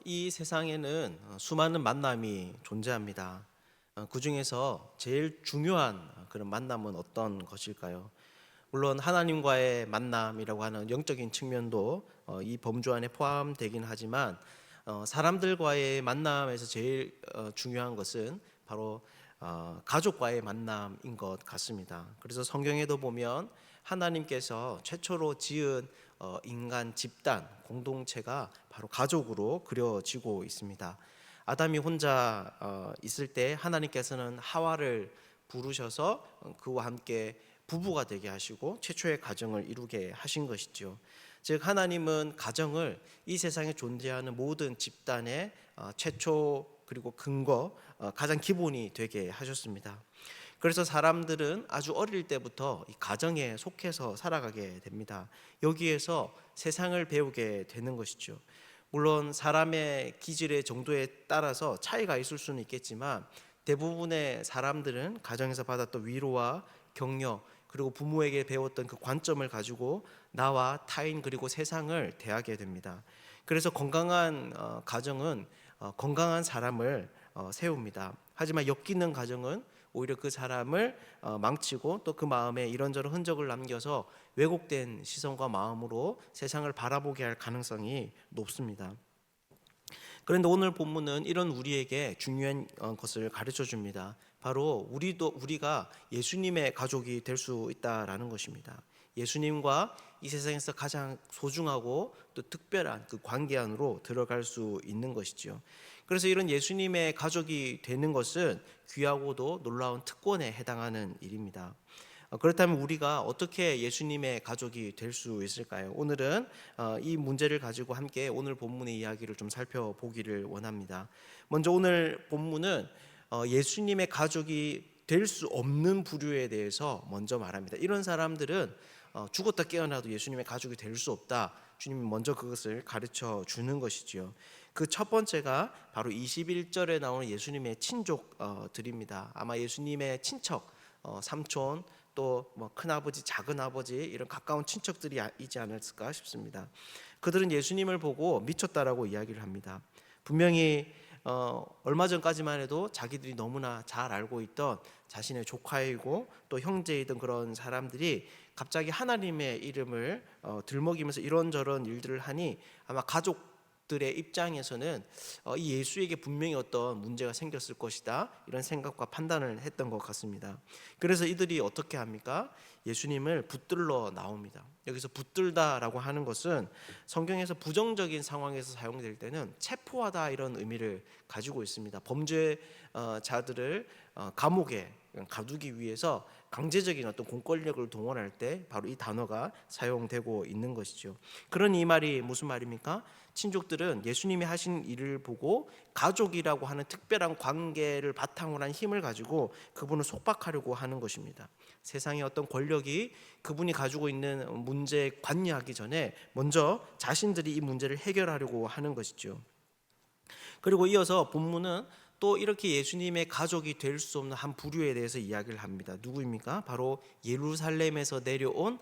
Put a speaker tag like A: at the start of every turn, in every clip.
A: 이 세상에는 수많은 만남이 존재합니다. 그 중에서 제일 중요한 그런 만남은 어떤 것일까요? 물론 하나님과의 만남이라고 하는 영적인 측면도 이 범주 안에 포함되긴 하지만 사람들과의 만남에서 제일 중요한 것은 바로 가족과의 만남인 것 같습니다. 그래서 성경에도 보면 하나님께서 최초로 지은 인간 집단 공동체가 바로 가족으로 그려지고 있습니다. 아담이 혼자 있을 때 하나님께서는 하와를 부르셔서 그와 함께 부부가 되게 하시고 최초의 가정을 이루게 하신 것이죠. 즉 하나님은 가정을 이 세상에 존재하는 모든 집단의 최초 그리고 근거, 가장 기본이 되게 하셨습니다. 그래서 사람들은 아주 어릴 때부터 이 가정에 속해서 살아가게 됩니다. 여기에서 세상을 배우게 되는 것이죠. 물론 사람의 기질의 정도에 따라서 차이가 있을 수는 있겠지만 대부분의 사람들은 가정에서 받았던 위로와 격려 그리고 부모에게 배웠던 그 관점을 가지고 나와 타인 그리고 세상을 대하게 됩니다. 그래서 건강한 가정은 건강한 사람을 세웁니다. 하지만 엮이는 가정은 오히려 그 사람을 망치고 또 그 마음에 이런저런 흔적을 남겨서 왜곡된 시선과 마음으로 세상을 바라보게 할 가능성이 높습니다. 그런데 오늘 본문은 이런 우리에게 중요한 것을 가르쳐 줍니다. 바로 우리가 예수님의 가족이 될 수 있다라는 것입니다. 예수님과 이 세상에서 가장 소중하고 또 특별한 그 관계 안으로 들어갈 수 있는 것이죠. 그래서 이런 예수님의 가족이 되는 것은 귀하고도 놀라운 특권에 해당하는 일입니다. 그렇다면 우리가 어떻게 예수님의 가족이 될 수 있을까요? 오늘은 이 문제를 가지고 함께 오늘 본문의 이야기를 좀 살펴보기를 원합니다. 먼저 오늘 본문은 예수님의 가족이 될 수 없는 부류에 대해서 먼저 말합니다. 이런 사람들은 죽었다 깨어나도 예수님의 가족이 될 수 없다. 주님이 먼저 그것을 가르쳐 주는 것이지요. 그 첫 번째가 바로 21절에 나오는 예수님의 친족들입니다. 아마 예수님의 친척, 삼촌, 또 뭐 큰아버지, 작은아버지 이런 가까운 친척들이 있지 않을까 싶습니다. 그들은 예수님을 보고 미쳤다라고 이야기를 합니다. 분명히 얼마 전까지만 해도 자기들이 너무나 잘 알고 있던 자신의 조카이고 또 형제이던 그런 사람들이 갑자기 하나님의 이름을 들먹이면서 이런저런 일들을 하니 아마 가족들의 입장에서는 이 예수에게 분명히 어떤 문제가 생겼을 것이다 이런 생각과 판단을 했던 것 같습니다. 그래서 이들이 어떻게 합니까? 예수님을 붙들러 나옵니다. 여기서 붙들다라고 하는 것은 성경에서 부정적인 상황에서 사용될 때는 체포하다 이런 의미를 가지고 있습니다. 범죄자들을 감옥에 가두기 위해서 강제적인 어떤 공권력을 동원할 때 바로 이 단어가 사용되고 있는 것이죠. 그런 이 말이 무슨 말입니까? 친족들은 예수님이 하신 일을 보고 가족이라고 하는 특별한 관계를 바탕으로 한 힘을 가지고 그분을 속박하려고 하는 것입니다. 세상의 어떤 권력이 그분이 가지고 있는 문제에 관여하기 전에 먼저 자신들이 이 문제를 해결하려고 하는 것이죠. 그리고 이어서 본문은 또 이렇게 예수님의 가족이 될 수 없는 한 부류에 대해서 이야기를 합니다. 누구입니까? 바로 예루살렘에서 내려온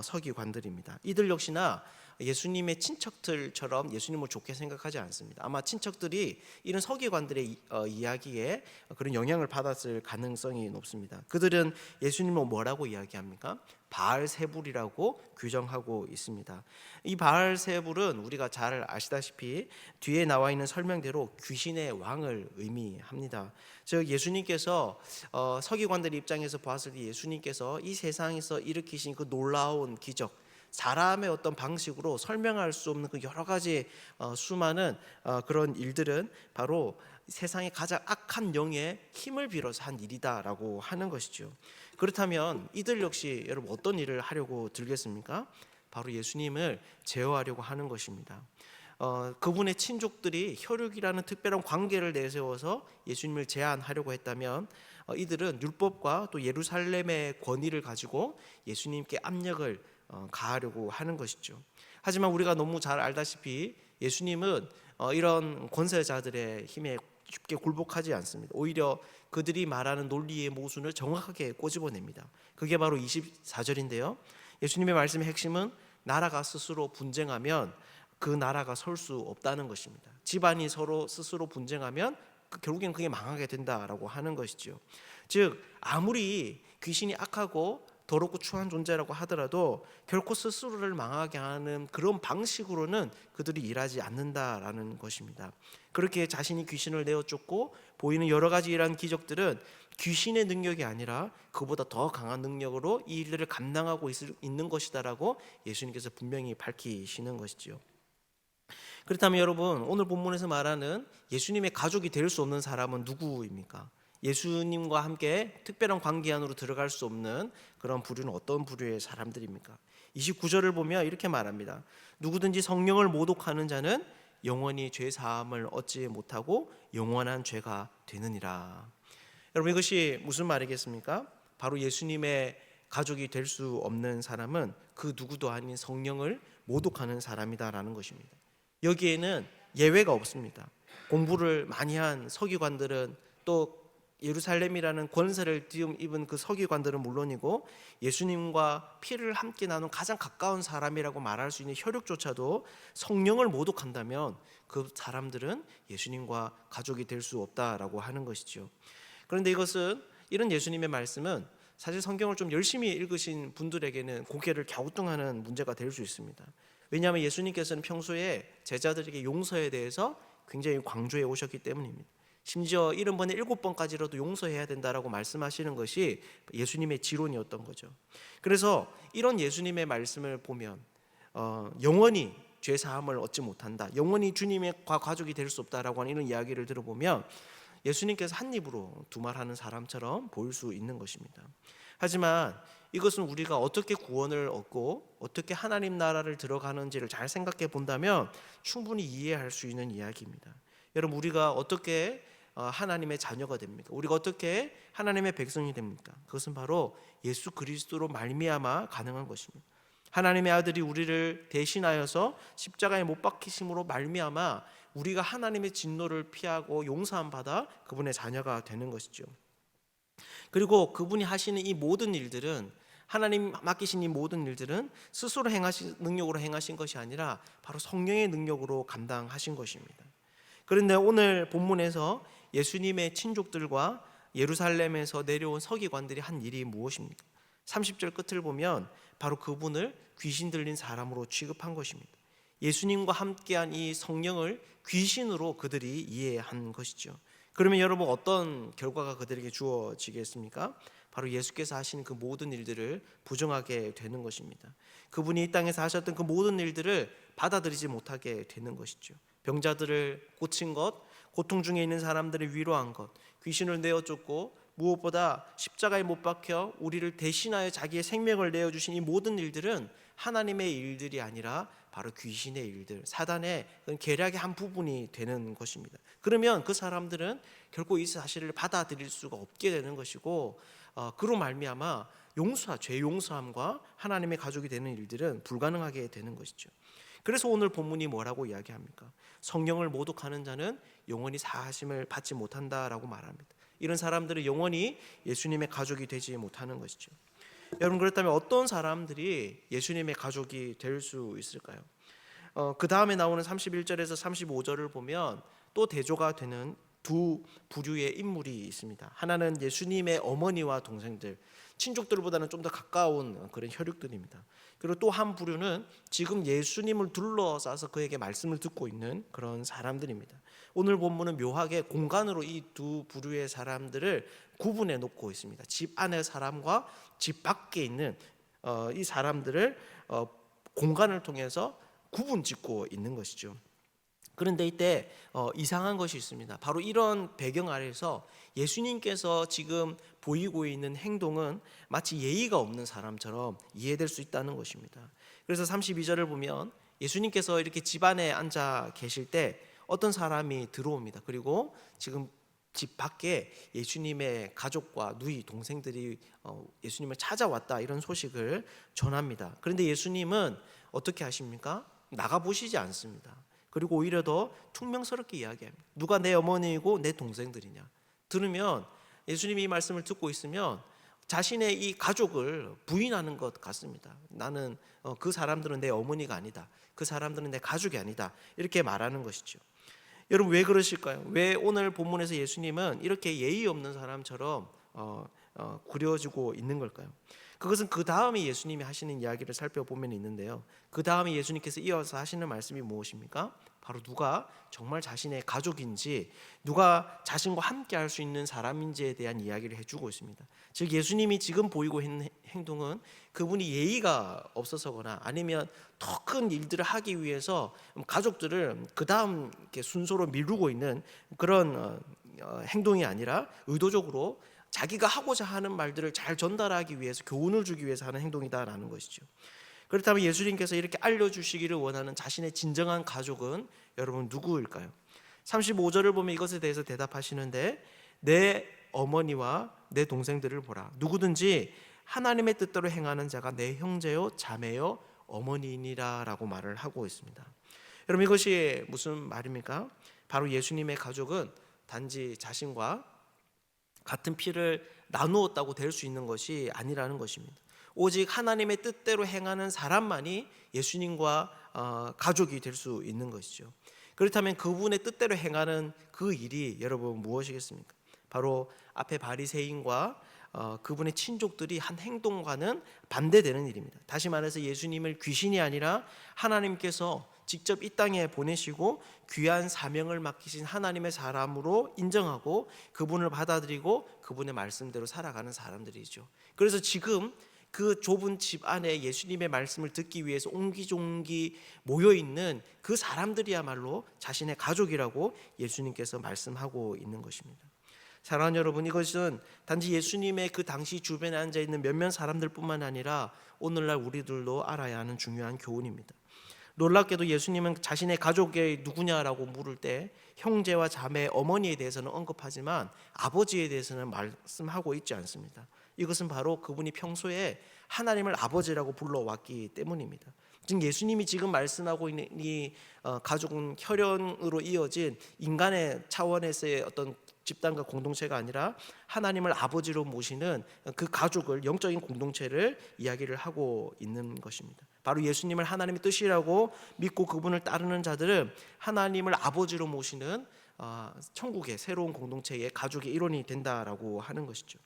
A: 서기관들입니다. 이들 역시나 예수님의 친척들처럼 예수님을 좋게 생각하지 않습니다. 아마 친척들이 이런 서기관들의 이야기에 그런 영향을 받았을 가능성이 높습니다. 그들은 예수님을 뭐라고 이야기합니까? 바알세불이라고 규정하고 있습니다. 이 바알세불은 우리가 잘 아시다시피 뒤에 나와 있는 설명대로 귀신의 왕을 의미합니다. 즉 예수님께서 서기관들 입장에서 봤을 때 예수님께서 이 세상에서 일으키신 그 놀라운 기적, 사람의 어떤 방식으로 설명할 수 없는 그 여러 가지 수많은 그런 일들은 바로 세상의 가장 악한 영의 힘을 빌어서 한 일이다라고 하는 것이죠. 그렇다면 이들 역시 여러분 어떤 일을 하려고 들겠습니까? 바로 예수님을 제어하려고 하는 것입니다. 그분의 친족들이 혈육이라는 특별한 관계를 내세워서 예수님을 제한하려고 했다면 이들은 율법과 또 예루살렘의 권위를 가지고 예수님께 압력을 가하려고 하는 것이죠. 하지만 우리가 너무 잘 알다시피 예수님은 이런 권세자들의 힘에 쉽게 굴복하지 않습니다. 오히려 그들이 말하는 논리의 모순을 정확하게 꼬집어냅니다. 그게 바로 24절인데요. 예수님의 말씀의 핵심은 나라가 스스로 분쟁하면 그 나라가 설 수 없다는 것입니다. 집안이 서로 스스로 분쟁하면 결국엔 그게 망하게 된다라고 하는 것이죠. 즉 아무리 귀신이 악하고 더럽고 추한 존재라고 하더라도 결코 스스로를 망하게 하는 그런 방식으로는 그들이 일하지 않는다라는 것입니다. 그렇게 자신이 귀신을 내어쫓고 보이는 여러 가지 이러한 기적들은 귀신의 능력이 아니라 그보다 더 강한 능력으로 이 일들을 감당하고 있는 것이다라고 예수님께서 분명히 밝히시는 것이지요. 그렇다면 여러분, 오늘 본문에서 말하는 예수님의 가족이 될 수 없는 사람은 누구입니까? 예수님과 함께 특별한 관계 안으로 들어갈 수 없는 그런 부류는 어떤 부류의 사람들입니까? 29절을 보면 이렇게 말합니다. 누구든지 성령을 모독하는 자는 영원히 죄 사함을 얻지 못하고 영원한 죄가 되느니라. 여러분, 이것이 무슨 말이겠습니까? 바로 예수님의 가족이 될 수 없는 사람은 그 누구도 아닌 성령을 모독하는 사람이다라는 것입니다. 여기에는 예외가 없습니다. 공부를 많이 한 서기관들은, 또 예루살렘이라는 권세를 입은 그 서기관들은 물론이고 예수님과 피를 함께 나눈 가장 가까운 사람이라고 말할 수 있는 혈육조차도 성령을 모독한다면 그 사람들은 예수님과 가족이 될 수 없다라고 하는 것이죠. 그런데 이런 예수님의 말씀은 사실 성경을 좀 열심히 읽으신 분들에게는 고개를 갸우뚱하는 문제가 될 수 있습니다. 왜냐하면 예수님께서는 평소에 제자들에게 용서에 대해서 굉장히 강조해 오셨기 때문입니다. 심지어 70번에 7번까지라도 용서해야 된다라고 말씀하시는 것이 예수님의 지론이었던 거죠. 그래서 이런 예수님의 말씀을 보면 영원히 죄 사함을 얻지 못한다, 영원히 주님의 가족이 될 수 없다라고 하는 이런 이야기를 들어보면 예수님께서 한 입으로 두말하는 사람처럼 보일 수 있는 것입니다. 하지만 이것은 우리가 어떻게 구원을 얻고 어떻게 하나님 나라를 들어가는지를 잘 생각해 본다면 충분히 이해할 수 있는 이야기입니다. 여러분, 우리가 어떻게 하나님의 자녀가 됩니까? 우리가 어떻게 하나님의 백성이 됩니까? 그것은 바로 예수 그리스도로 말미암아 가능한 것입니다. 하나님의 아들이 우리를 대신하여서 십자가에 못 박히심으로 말미암아 우리가 하나님의 진노를 피하고 용서함 받아 그분의 자녀가 되는 것이죠. 그리고 그분이 하시는 이 모든 일들은, 하나님 맡기신 이 모든 일들은 스스로 행하신 능력으로 행하신 것이 아니라 바로 성령의 능력으로 감당하신 것입니다. 그런데 오늘 본문에서 예수님의 친족들과 예루살렘에서 내려온 서기관들이 한 일이 무엇입니까? 30절 끝을 보면 바로 그분을 귀신 들린 사람으로 취급한 것입니다. 예수님과 함께한 이 성령을 귀신으로 그들이 이해한 것이죠. 그러면 여러분, 어떤 결과가 그들에게 주어지겠습니까? 바로 예수께서 하신 그 모든 일들을 부정하게 되는 것입니다. 그분이 이 땅에서 하셨던 그 모든 일들을 받아들이지 못하게 되는 것이죠. 병자들을 고친 것, 고통 중에 있는 사람들을 위로한 것, 귀신을 내어쫓고 무엇보다 십자가에 못 박혀 우리를 대신하여 자기의 생명을 내어주신 이 모든 일들은 하나님의 일들이 아니라 바로 귀신의 일들, 사단의 계략의 한 부분이 되는 것입니다. 그러면 그 사람들은 결코 이 사실을 받아들일 수가 없게 되는 것이고, 그로 말미암아 죄 용서함과 하나님의 가족이 되는 일들은 불가능하게 되는 것이죠. 그래서 오늘 본문이 뭐라고 이야기합니까? 성령을 모독하는 자는 영원히 사하심을 받지 못한다라고 말합니다. 이런 사람들은 영원히 예수님의 가족이 되지 못하는 것이죠. 여러분, 그렇다면 어떤 사람들이 예수님의 가족이 될 수 있을까요? 그 다음에 나오는 31절에서 35절을 보면 또 대조가 되는 두 부류의 인물이 있습니다. 하나는 예수님의 어머니와 동생들, 친족들보다는 좀 더 가까운 그런 혈육들입니다. 그리고 또 한 부류는 지금 예수님을 둘러싸서 그에게 말씀을 듣고 있는 그런 사람들입니다. 오늘 본문은 묘하게 공간으로 이 두 부류의 사람들을 구분해 놓고 있습니다. 집 안의 사람과 집 밖에 있는 이 사람들을 공간을 통해서 구분 짓고 있는 것이죠. 그런데 이때 이상한 것이 있습니다. 바로 이런 배경 아래서 예수님께서 지금 보이고 있는 행동은 마치 예의가 없는 사람처럼 이해될 수 있다는 것입니다. 그래서 32절을 보면 예수님께서 이렇게 집안에 앉아 계실 때 어떤 사람이 들어옵니다. 그리고 지금 집 밖에 예수님의 가족과 누이, 동생들이 예수님을 찾아왔다, 이런 소식을 전합니다. 그런데 예수님은 어떻게 하십니까? 나가보시지 않습니다. 그리고 오히려 더 퉁명스럽게 이야기합니다. 누가 내 어머니이고 내 동생들이냐? 들으면 예수님이 이 말씀을 듣고 있으면 자신의 이 가족을 부인하는 것 같습니다. 나는 그 사람들은 내 어머니가 아니다. 그 사람들은 내 가족이 아니다. 이렇게 말하는 것이죠. 여러분 왜 그러실까요? 왜 오늘 본문에서 예수님은 이렇게 예의 없는 사람처럼 그려지고 있는 걸까요? 그것은 그 다음에 예수님이 하시는 이야기를 살펴보면 있는데요. 그 다음에 예수님께서 이어서 하시는 말씀이 무엇입니까? 바로 누가 정말 자신의 가족인지, 누가 자신과 함께 할 수 있는 사람인지에 대한 이야기를 해주고 있습니다. 즉 예수님이 지금 보이고 있는 행동은 그분이 예의가 없어서거나 아니면 더 큰 일들을 하기 위해서 가족들을 그 다음 순서로 미루고 있는 그런 행동이 아니라 의도적으로 자기가 하고자 하는 말들을 잘 전달하기 위해서, 교훈을 주기 위해서 하는 행동이다라는 것이죠. 그렇다면 예수님께서 이렇게 알려주시기를 원하는 자신의 진정한 가족은 여러분 누구일까요? 35절을 보면 이것에 대해서 대답하시는데, 내 어머니와 내 동생들을 보라. 누구든지 하나님의 뜻대로 행하는 자가 내 형제요 자매요 어머니이니라 라고 말을 하고 있습니다. 여러분 이것이 무슨 말입니까? 바로 예수님의 가족은 단지 자신과 같은 피를 나누었다고 될 수 있는 것이 아니라는 것입니다. 오직 하나님의 뜻대로 행하는 사람만이 예수님과 가족이 될 수 있는 것이죠. 그렇다면 그분의 뜻대로 행하는 그 일이 여러분 무엇이겠습니까? 바로 앞에 바리새인과 그분의 친족들이 한 행동과는 반대되는 일입니다. 다시 말해서 예수님을 귀신이 아니라 하나님께서 직접 이 땅에 보내시고 귀한 사명을 맡기신 하나님의 사람으로 인정하고 그분을 받아들이고 그분의 말씀대로 살아가는 사람들이죠. 그래서 지금 그 좁은 집 안에 예수님의 말씀을 듣기 위해서 옹기종기 모여있는 그 사람들이야말로 자신의 가족이라고 예수님께서 말씀하고 있는 것입니다. 사랑하는 여러분, 이것은 단지 예수님의 그 당시 주변에 앉아있는 몇몇 사람들뿐만 아니라 오늘날 우리들도 알아야 하는 중요한 교훈입니다. 놀랍게도 예수님은 자신의 가족이 누구냐라고 물을 때 형제와 자매, 어머니에 대해서는 언급하지만 아버지에 대해서는 말씀하고 있지 않습니다. 이것은 바로 그분이 평소에 하나님을 아버지라고 불러왔기 때문입니다. 즉 예수님이 지금 말씀하고 있는 이 가족은 혈연으로 이어진 인간의 차원에서의 어떤 집단과 공동체가 아니라 하나님을 아버지로 모시는 그 가족을, 영적인 공동체를 이야기를 하고 있는 것입니다. 바로 예수님을 하나님의 뜻이라고 믿고 그분을 따르는 자들은 하나님을 아버지로 모시는 천국의 새로운 공동체의 가족의 일원이 된다라고 하는 것이죠.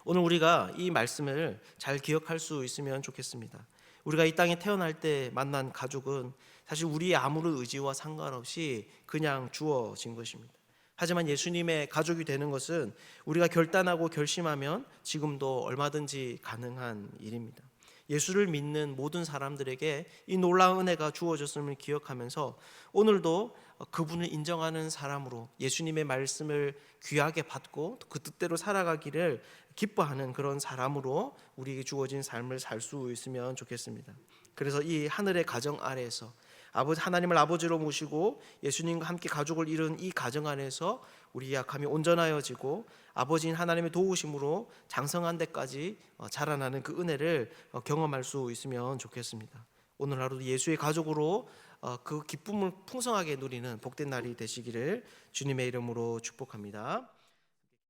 A: 오늘 우리가 이 말씀을 잘 기억할 수 있으면 좋겠습니다. 우리가 이 땅에 태어날 때 만난 가족은 사실 우리의 아무런 의지와 상관없이 그냥 주어진 것입니다. 하지만 예수님의 가족이 되는 것은 우리가 결단하고 결심하면 지금도 얼마든지 가능한 일입니다. 예수를 믿는 모든 사람들에게 이 놀라운 은혜가 주어졌음을 기억하면서 오늘도 그분을 인정하는 사람으로 예수님의 말씀을 귀하게 받고 그 뜻대로 살아가기를 기뻐하는 그런 사람으로 우리에게 주어진 삶을 살 수 있으면 좋겠습니다. 그래서 이 하늘의 가정 아래에서 하나님을 아버지로 모시고 예수님과 함께 가족을 이룬 이 가정 안에서 우리 약함이 온전하여지고 아버지인 하나님의 도우심으로 장성한 데까지 자라나는 그 은혜를 경험할 수 있으면 좋겠습니다. 오늘 하루도 예수의 가족으로 그 기쁨을 풍성하게 누리는 복된 날이 되시기를 주님의 이름으로 축복합니다.